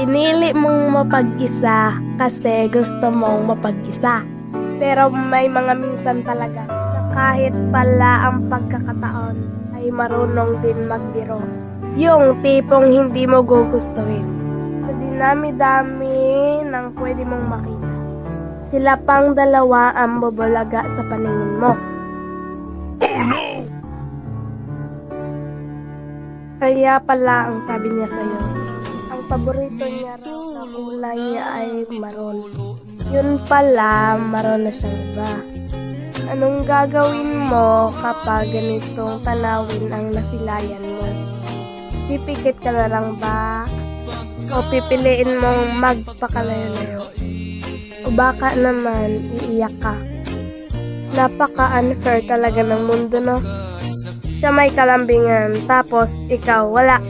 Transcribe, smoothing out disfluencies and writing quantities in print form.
Pinili mong mapag-isa kasi gusto mong mapag-isa. Pero may mga minsan talaga na kahit pala ang pagkakataon ay marunong din magbiro. Yung tipong hindi mo gugustuhin. Sa dinami-dami ng pwede mong makita, sila pang dalawa ang bubulaga sa paningin mo. Oh no! Kaya pala ang sabi niya sa'yo, ang paborito niya raw na kulay niya ay maroon. Yun pala, maroon na siyang iba. Anong gagawin mo kapag ganitong tanawin ang nasilayan mo? Pipikit ka na lang ba? O pipiliin mong magpakalayo-layo? O baka naman iiyak ka? Napaka-unfair talaga ng mundo, no? Siya may kalambingan, tapos ikaw wala.